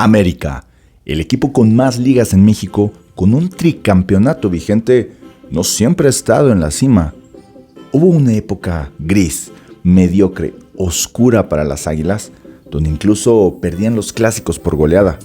América, el equipo con más ligas en México, con un tricampeonato vigente, no siempre ha estado en la cima. Hubo una época gris, mediocre, oscura para las Águilas, donde incluso perdían los clásicos por goleada.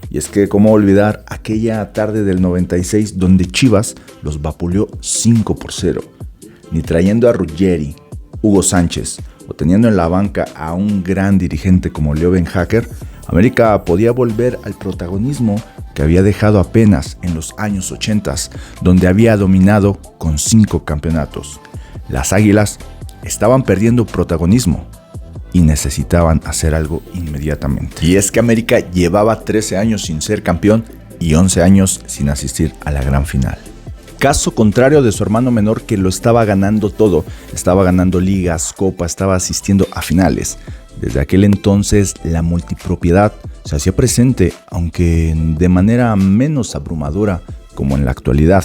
Y es que, ¿cómo olvidar aquella tarde del 96 donde Chivas los vapuleó 5-0? Ni trayendo a Ruggeri, Hugo Sánchez o teniendo en la banca a un gran dirigente como Leo Ben-Hacker, América podía volver al protagonismo que había dejado apenas en los años 80, donde había dominado con 5 campeonatos. Las Águilas estaban perdiendo protagonismo y necesitaban hacer algo inmediatamente. Y es que América llevaba 13 años sin ser campeón y 11 años sin asistir a la gran final. Caso contrario de su hermano menor, que lo estaba ganando todo. Estaba ganando ligas, copas, estaba asistiendo a finales. Desde aquel entonces la multipropiedad se hacía presente, aunque de manera menos abrumadora como en la actualidad.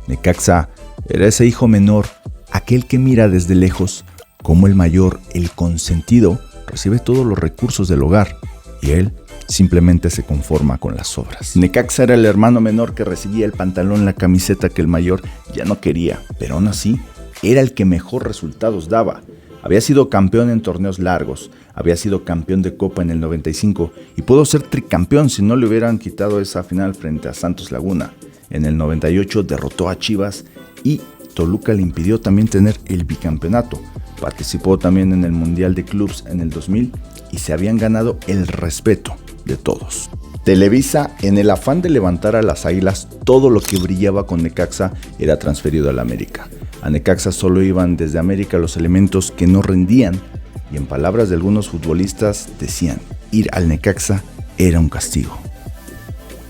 Necaxa era ese hijo menor, aquel que mira desde lejos como el mayor, el consentido, recibe todos los recursos del hogar y él simplemente se conforma con las obras. Necaxa era el hermano menor que recibía el pantalón, la camiseta que el mayor ya no quería, pero aún así era el que mejor resultados daba. Había sido campeón en torneos largos, había sido campeón de Copa en el 95 y pudo ser tricampeón si no le hubieran quitado esa final frente a Santos Laguna. En el 98 derrotó a Chivas y Toluca le impidió también tener el bicampeonato. Participó también en el Mundial de Clubs en el 2000 y se habían ganado el respeto de todos. Televisa, en el afán de levantar a las Águilas, todo lo que brillaba con Necaxa era transferido a la América. A Necaxa solo iban desde América los elementos que no rendían y en palabras de algunos futbolistas decían, ir al Necaxa era un castigo.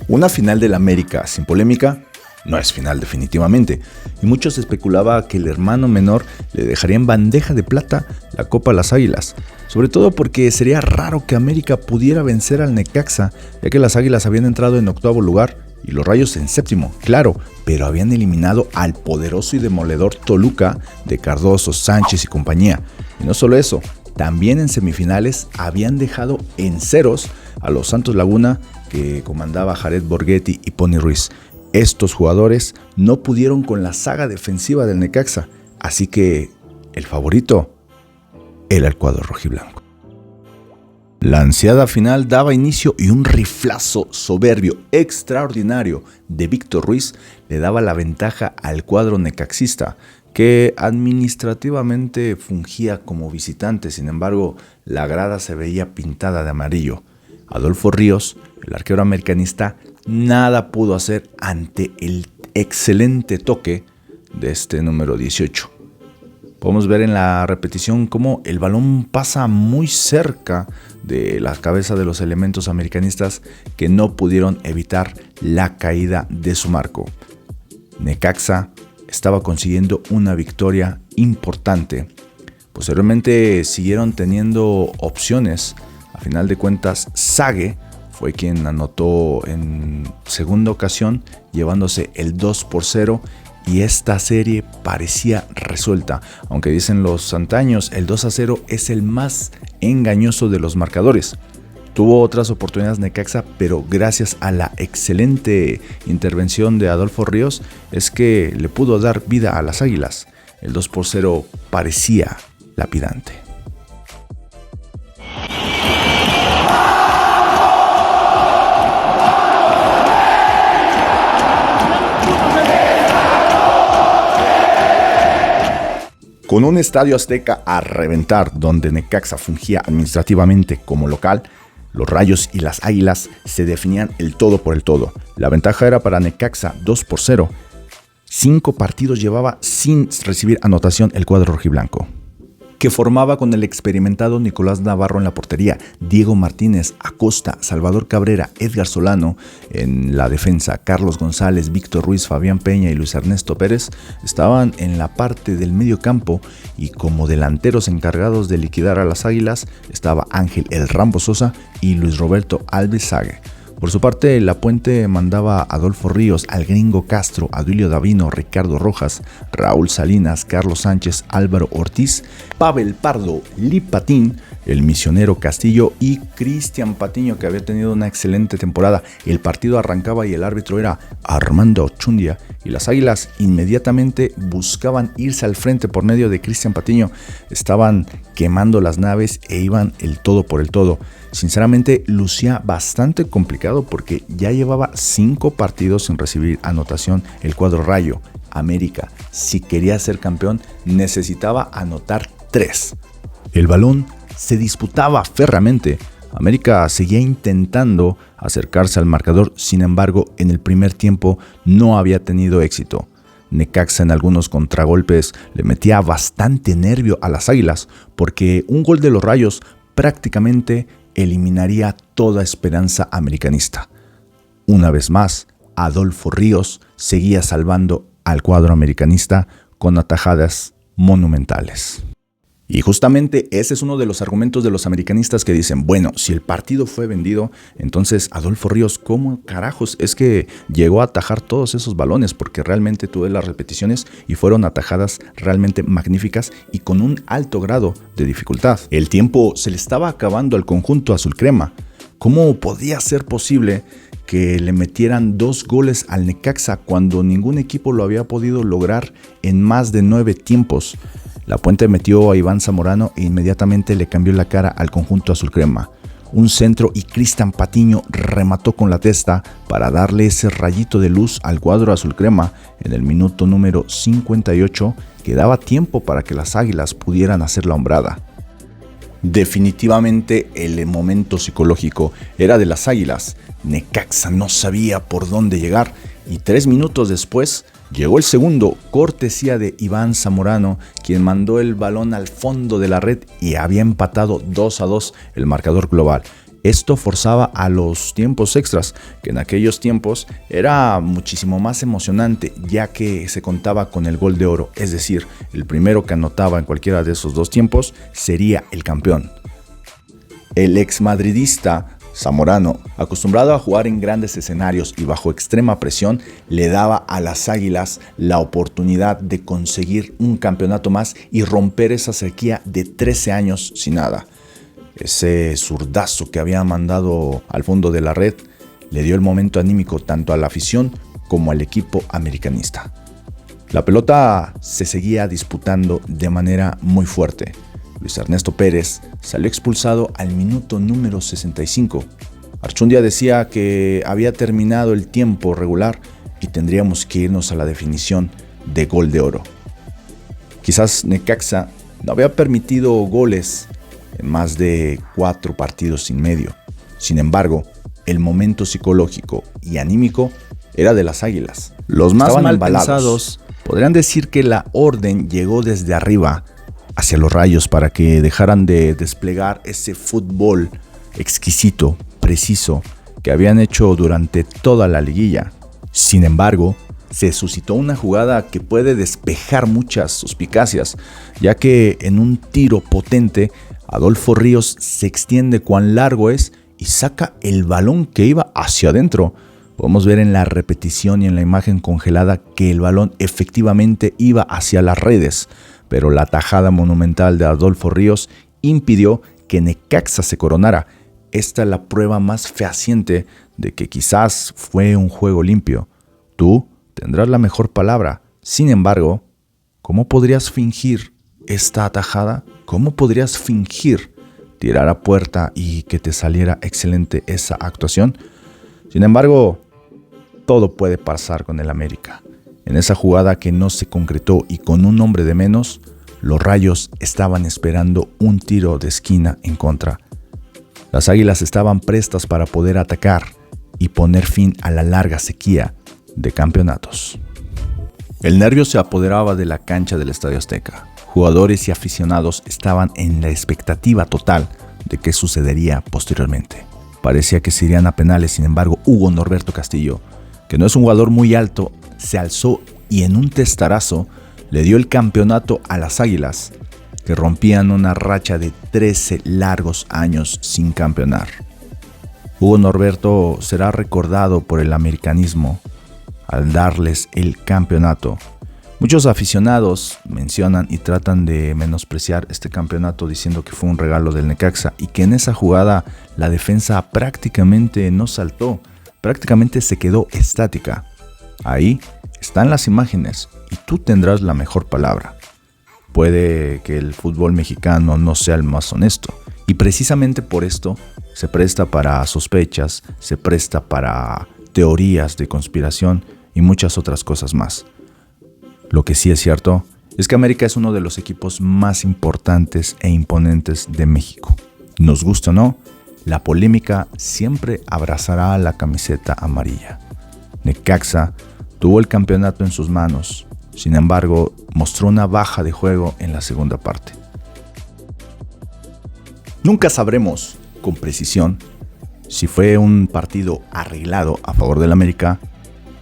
Una final del América sin polémica no es final definitivamente, y muchos especulaba que el hermano menor le dejaría en bandeja de plata la Copa a las Águilas, sobre todo porque sería raro que América pudiera vencer al Necaxa, ya que las Águilas habían entrado en 8º lugar y los Rayos en 7º, claro, pero habían eliminado al poderoso y demoledor Toluca de Cardoso, Sánchez y compañía. Y no solo eso, también en semifinales habían dejado en ceros a los Santos Laguna, que comandaba Jared Borghetti y Pony Ruiz. Estos jugadores no pudieron con la saga defensiva del Necaxa, así que el favorito era el cuadro rojiblanco. La ansiada final daba inicio y un riflazo soberbio, extraordinario de Víctor Ruiz le daba la ventaja al cuadro necaxista, que administrativamente fungía como visitante. Sin embargo, la grada se veía pintada de amarillo. Adolfo Ríos, el arquero americanista, nada pudo hacer ante el excelente toque de este número 18. Podemos ver en la repetición cómo el balón pasa muy cerca de la cabeza de los elementos americanistas que no pudieron evitar la caída de su marco. Necaxa estaba consiguiendo una victoria importante. Posteriormente siguieron teniendo opciones. A final de cuentas, Sague fue quien anotó en segunda ocasión, llevándose el 2-0, y esta serie parecía resuelta. Aunque dicen los antaños, el 2-0 es el más engañoso de los marcadores. Tuvo otras oportunidades Necaxa, pero gracias a la excelente intervención de Adolfo Ríos es que le pudo dar vida a las Águilas. El 2-0 parecía lapidante. Con un estadio azteca a reventar, donde Necaxa fungía administrativamente como local, los Rayos y las Águilas se definían el todo por el todo. La ventaja era para Necaxa 2-0. 5 partidos llevaba sin recibir anotación el cuadro rojiblanco, que formaba con el experimentado Nicolás Navarro en la portería, Diego Martínez, Acosta, Salvador Cabrera, Edgar Solano en la defensa, Carlos González, Víctor Ruiz, Fabián Peña y Luis Ernesto Pérez estaban en la parte del medio campo, y como delanteros encargados de liquidar a las Águilas estaba Ángel El Rambo Sosa y Luis Roberto Alves Sague. Por su parte, La Puente mandaba a Adolfo Ríos, al Gringo Castro, a Duilio Davino, Ricardo Rojas, Raúl Salinas, Carlos Sánchez, Álvaro Ortiz, Pavel Pardo, Lipatín, el Misionero Castillo y Cristian Patiño, que había tenido una excelente temporada. El partido arrancaba y el árbitro era Armando Chundia, y las Águilas inmediatamente buscaban irse al frente por medio de Cristian Patiño. Estaban quemando las naves e iban el todo por el todo. Sinceramente lucía bastante complicado porque ya llevaba 5 partidos sin recibir anotación el cuadro rayo. América, si quería ser campeón, necesitaba anotar 3. El balón se disputaba férreamente. América seguía intentando acercarse al marcador, sin embargo, en el primer tiempo no había tenido éxito. Necaxa en algunos contragolpes le metía bastante nervio a las Águilas, porque un gol de los Rayos prácticamente eliminaría toda esperanza americanista. Una vez más, Adolfo Ríos seguía salvando al cuadro americanista con atajadas monumentales. Y justamente ese es uno de los argumentos de los americanistas que dicen, bueno, si el partido fue vendido, entonces Adolfo Ríos, ¿cómo carajos es que llegó a atajar todos esos balones? Porque realmente tuve las repeticiones y fueron atajadas realmente magníficas y con un alto grado de dificultad. El tiempo se le estaba acabando al conjunto azul crema. ¿Cómo podía ser posible que le metieran 2 goles al Necaxa cuando ningún equipo lo había podido lograr en más de 9 tiempos? La Puente metió a Iván Zamorano e inmediatamente le cambió la cara al conjunto azul crema. Un centro y Cristian Patiño remató con la testa para darle ese rayito de luz al cuadro azul crema en el minuto número 58, que daba tiempo para que las Águilas pudieran hacer la hombrada. Definitivamente el momento psicológico era de las Águilas. Necaxa no sabía por dónde llegar y 3 minutos después llegó el segundo, cortesía de Iván Zamorano, quien mandó el balón al fondo de la red y había empatado 2-2 el marcador global. Esto forzaba a los tiempos extras, que en aquellos tiempos era muchísimo más emocionante, ya que se contaba con el gol de oro, es decir, el primero que anotaba en cualquiera de esos 2 tiempos sería el campeón. El exmadridista Zamorano, acostumbrado a jugar en grandes escenarios y bajo extrema presión, le daba a las Águilas la oportunidad de conseguir un campeonato más y romper esa sequía de 13 años sin nada. Ese zurdazo que había mandado al fondo de la red le dio el momento anímico tanto a la afición como al equipo americanista. La pelota se seguía disputando de manera muy fuerte. Luis Ernesto Pérez salió expulsado al minuto número 65. Archundia decía que había terminado el tiempo regular y tendríamos que irnos a la definición de gol de oro. Quizás Necaxa no había permitido goles en más de 4 partidos y medio. Sin embargo, el momento psicológico y anímico era de las Águilas. Los más mal pensados podrían decir que la orden llegó desde arriba hacia los Rayos para que dejaran de desplegar ese fútbol exquisito, preciso, que habían hecho durante toda la liguilla. Sin embargo, se suscitó una jugada que puede despejar muchas suspicacias, ya que en un tiro potente, Adolfo Ríos se extiende cuán largo es y saca el balón que iba hacia adentro. Podemos ver en la repetición y en la imagen congelada que el balón efectivamente iba hacia las redes, pero la tajada monumental de Adolfo Ríos impidió que Necaxa se coronara. Esta es la prueba más fehaciente de que quizás fue un juego limpio. Tú tendrás la mejor palabra. Sin embargo, ¿cómo podrías fingir esta atajada? ¿Cómo podrías fingir tirar a puerta y que te saliera excelente esa actuación? Sin embargo, todo puede pasar con el América. En esa jugada que no se concretó y con un hombre de menos, los Rayos estaban esperando un tiro de esquina en contra. Las Águilas estaban prestas para poder atacar y poner fin a la larga sequía de campeonatos. El nervio se apoderaba de la cancha del Estadio Azteca. Jugadores y aficionados estaban en la expectativa total de qué sucedería posteriormente. Parecía que se irían a penales, sin embargo, Hugo Norberto Castillo, que no es un jugador muy alto, se alzó y en un testarazo le dio el campeonato a las Águilas, que rompían una racha de 13 largos años sin campeonar. Hugo Norberto será recordado por el americanismo al darles el campeonato. Muchos aficionados mencionan y tratan de menospreciar este campeonato diciendo que fue un regalo del Necaxa y que en esa jugada la defensa prácticamente no saltó, prácticamente se quedó estática. Ahí están las imágenes y tú tendrás la mejor palabra. Puede que el fútbol mexicano no sea el más honesto y precisamente por esto se presta para sospechas, se presta para teorías de conspiración y muchas otras cosas más. Lo que sí es cierto es que América es uno de los equipos más importantes e imponentes de México. Nos guste o no, la polémica siempre abrazará a la camiseta amarilla. Necaxa tuvo el campeonato en sus manos, sin embargo, mostró una baja de juego en la segunda parte. Nunca sabremos con precisión si fue un partido arreglado a favor del América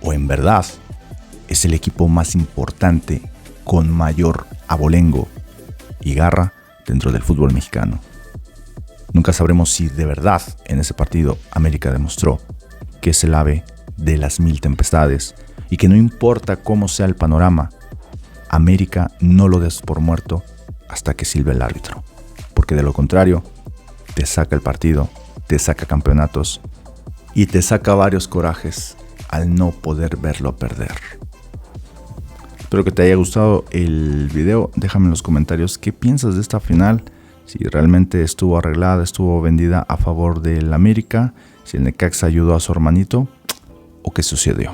o en verdad es el equipo más importante con mayor abolengo y garra dentro del fútbol mexicano. Nunca sabremos si de verdad en ese partido América demostró que es el ave de las 1000 tempestades y que no importa cómo sea el panorama, América no lo des por muerto hasta que silbe el árbitro, porque de lo contrario te saca el partido, te saca campeonatos y te saca varios corajes al no poder verlo perder. Espero que te haya gustado el video. Déjame en los comentarios qué piensas de esta final. Si realmente estuvo arreglada, estuvo vendida a favor del América, si el Necaxa ayudó a su hermanito o qué sucedió.